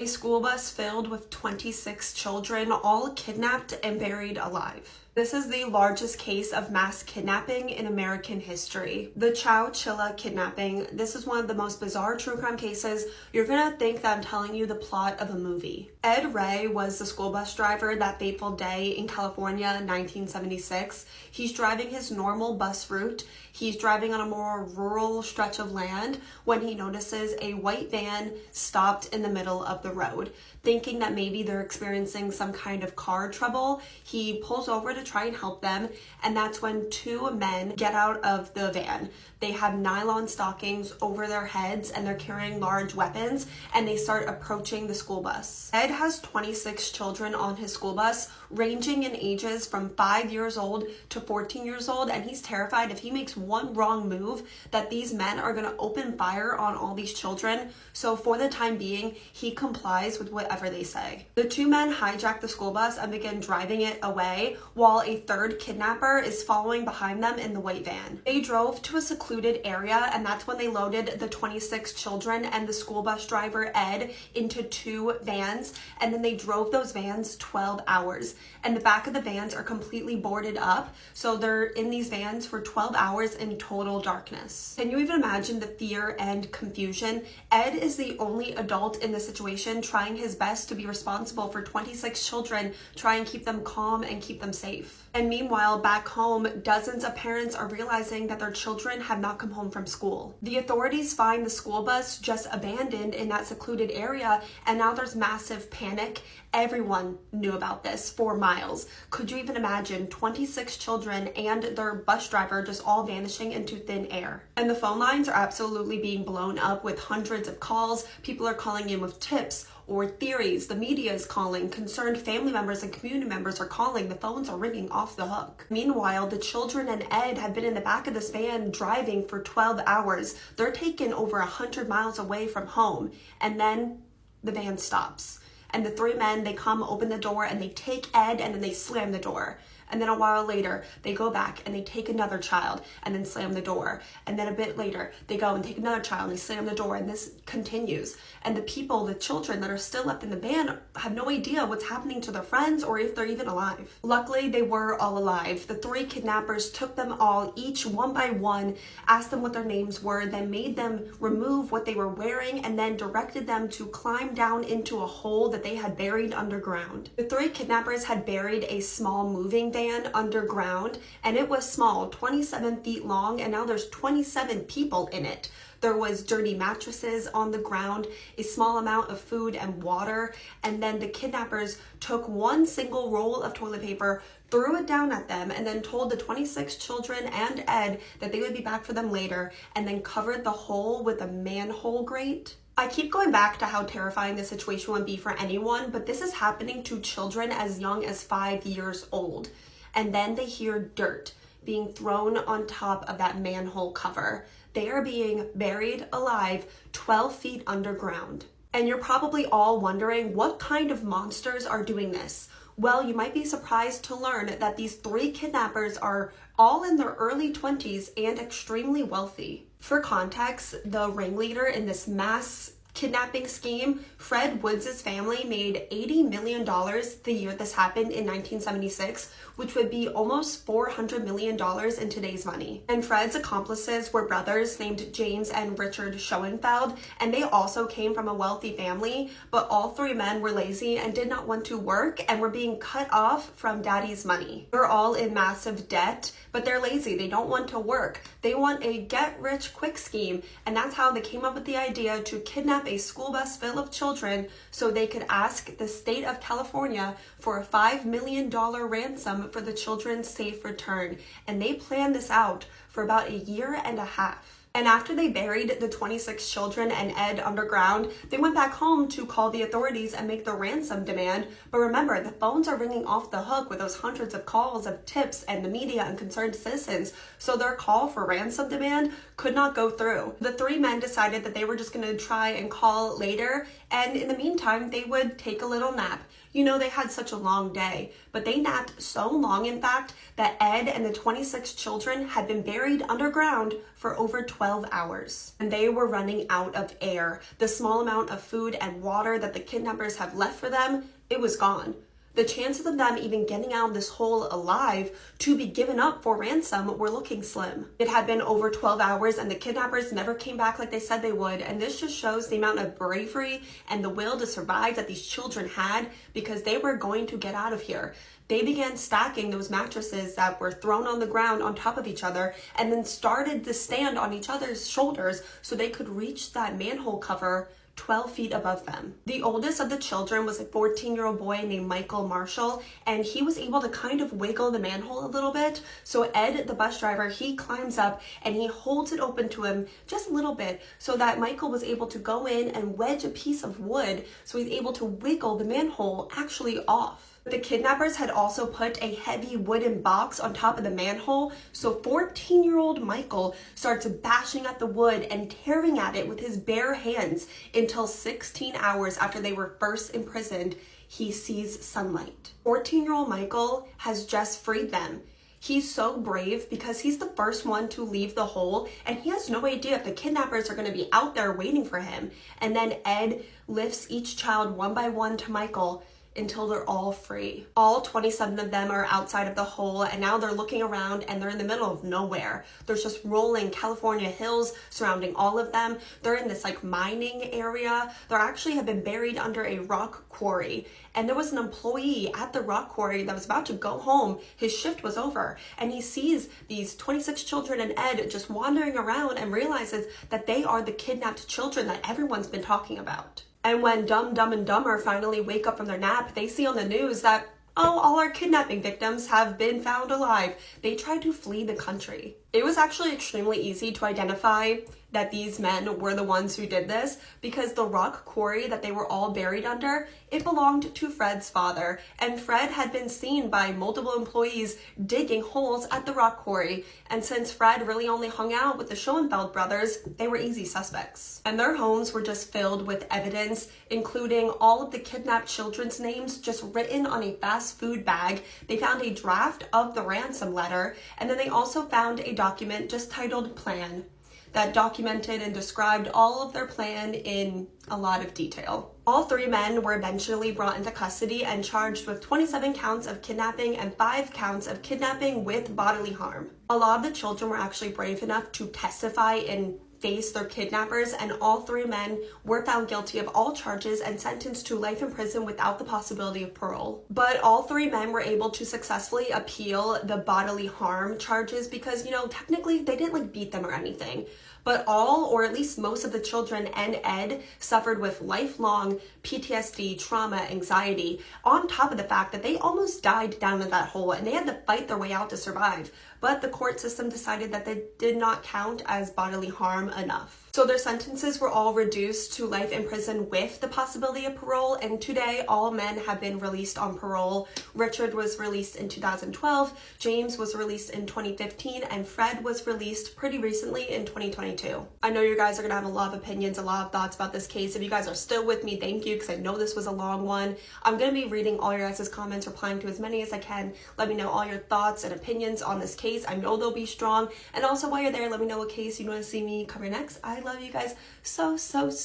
A school bus filled with 26 children, all kidnapped and buried alive. This is the largest case of mass kidnapping in American history. The chowchilla kidnapping, this is one of the most bizarre true crime cases. You're gonna think that I'm telling you the plot of a movie. Ed Ray was the school bus driver that fateful day in California in 1976. He's driving his normal bus route. He's driving on a more rural stretch of land when he notices a white van stopped in the middle of the road. Thinking that maybe they're experiencing some kind of car trouble, he pulls over to try and help them, and that's when two men get out of the van. They have nylon stockings over their heads and they're carrying large weapons, and they start approaching the school bus. Ed has 26 children on his school bus, ranging in ages from 5 years old to 14 years old, and he's terrified if he makes one wrong move that these men are going to open fire on all these children. So for the time being, he complies with whatever they say. The two men hijack the school bus and begin driving it away, while a third kidnapper is following behind them in the white van. They drove to a secluded area, and that's when they loaded the 26 children and the school bus driver Ed into two vans, and then they drove those vans 12 hours. And the back of the vans are completely boarded up, so they're in these vans for 12 hours in total darkness. Can you even imagine the fear and confusion? Ed is the only adult in the situation, trying his best to be responsible for 26 children, try and keep them calm and keep them safe. And meanwhile, back home, dozens of parents are realizing that their children have not come home from school. The authorities find the school bus just abandoned in that secluded area, and now there's massive panic. Everyone knew about this for miles. Could you even imagine 26 children and their bus driver just all vanishing into thin air? And the phone lines are absolutely being blown up with hundreds of calls. People are calling in with tips or theories. The media is calling. Concerned family members and community members are calling. The phones are ringing off the hook. Meanwhile, the children and Ed have been in the back of this van driving for 12 hours. They're taken over 100 miles away from home. And then the van stops. And the three men, they come, open the door, and they take Ed, and then they slam the door. And then a while later, they go back and they take another child and then slam the door. And then a bit later, they go and take another child and they slam the door, and this continues. And the people, the children that are still left in the van, have no idea what's happening to their friends or if they're even alive. Luckily, they were all alive. The three kidnappers took them all, each one by one, asked them what their names were, then made them remove what they were wearing, and then directed them to climb down into a hole that they had buried underground. The three kidnappers had buried a small moving van underground, and it was small, 27 feet long, and now there's 27 people in it. There was dirty mattresses on the ground, a small amount of food and water, and then the kidnappers took one single roll of toilet paper, threw it down at them, and then told the 26 children and Ed that they would be back for them later, and then covered the hole with a manhole grate. I keep going back to how terrifying this situation would be for anyone, but this is happening to children as young as 5 years old. And then they hear dirt being thrown on top of that manhole cover. They are being buried alive 12 feet underground. And you're probably all wondering what kind of monsters are doing this. Well, you might be surprised to learn that these three kidnappers are all in their early 20s and extremely wealthy. For context, the ringleader in this mass kidnapping scheme, Fred Woods' family made $80 million the year this happened in 1976, which would be almost $400 million in today's money. And Fred's accomplices were brothers named James and Richard Schoenfeld, and they also came from a wealthy family, but all three men were lazy and did not want to work and were being cut off from daddy's money. They're all in massive debt, but they're lazy. They don't want to work. They want a get-rich-quick scheme, and that's how they came up with the idea to kidnap a school bus full of children so they could ask the state of California for a $5 million ransom for the children's safe return. And they planned this out for about a year and a half. And after they buried the 26 children and Ed underground, they went back home to call the authorities and make the ransom demand. But remember, the phones are ringing off the hook with those hundreds of calls of tips and the media and concerned citizens. So their call for ransom demand could not go through. The three men decided that they were just going to try and call later. And in the meantime, they would take a little nap. You know, they had such a long day, but they napped so long, in fact, that Ed and the 26 children had been buried underground for over 12 hours, and they were running out of air. The small amount of food and water that the kidnappers have left for them, it was gone. The chances of them even getting out of this hole alive to be given up for ransom were looking slim. It had been over 12 hours and the kidnappers never came back like they said they would, and this just shows the amount of bravery and the will to survive that these children had, because they were going to get out of here. They began stacking those mattresses that were thrown on the ground on top of each other, and then started to stand on each other's shoulders so they could reach that manhole cover 12 feet above them. The oldest of the children was a 14-year-old boy named Michael Marshall, and he was able to kind of wiggle the manhole a little bit. So Ed, the bus driver, he climbs up and he holds it open to him just a little bit so that Michael was able to go in and wedge a piece of wood so he's able to wiggle the manhole actually off. The kidnappers had also put a heavy wooden box on top of the manhole, so 14-year-old Michael starts bashing at the wood and tearing at it with his bare hands until 16 hours after they were first imprisoned, he sees sunlight. 14-year-old Michael has just freed them. He's so brave because he's the first one to leave the hole, and he has no idea if the kidnappers are going to be out there waiting for him. And then Ed lifts each child one by one to Michael until they're all free. All 27 of them are outside of the hole, and now they're looking around and they're in the middle of nowhere. There's just rolling California hills surrounding all of them. They're in this like mining area. They actually have been buried under a rock quarry, and there was an employee at the rock quarry that was about to go home. His shift was over, and he sees these 26 children and Ed just wandering around and realizes that they are the kidnapped children that everyone's been talking about. And when Dumb and Dumber finally wake up from their nap, they see on the news that, oh, all our kidnapping victims have been found alive. They tried to flee the country. It was actually extremely easy to identify that these men were the ones who did this, because the rock quarry that they were all buried under, it belonged to Fred's father, and Fred had been seen by multiple employees digging holes at the rock quarry, and since Fred really only hung out with the Schoenfeld brothers, they were easy suspects. And their homes were just filled with evidence, including all of the kidnapped children's names just written on a fast food bag. They found a draft of the ransom letter, and then they also found a document just titled Plan that documented and described all of their plan in a lot of detail. All three men were eventually brought into custody and charged with 27 counts of kidnapping and 5 counts of kidnapping with bodily harm. A lot of the children were actually brave enough to testify and face their kidnappers, and all three men were found guilty of all charges and sentenced to life in prison without the possibility of parole. But all three men were able to successfully appeal the bodily harm charges because, technically they didn't beat them or anything. But all, or at least most of the children and Ed suffered with lifelong PTSD, trauma, anxiety, on top of the fact that they almost died down in that hole and they had to fight their way out to survive. But the court system decided that they did not count as bodily harm enough. So their sentences were all reduced to life in prison with the possibility of parole, and today all men have been released on parole. Richard was released in 2012, James was released in 2015, and Fred was released pretty recently in 2022. I know you guys are gonna have a lot of opinions, a lot of thoughts about this case. If you guys are still with me, thank you, because I know this was a long one. I'm gonna be reading all your guys' comments, replying to as many as I can. Let me know all your thoughts and opinions on this case. I know they'll be strong. And also while you're there, let me know what case you want to see me cover next. I love you guys so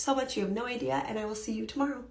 much. You have no idea, and I will see you tomorrow.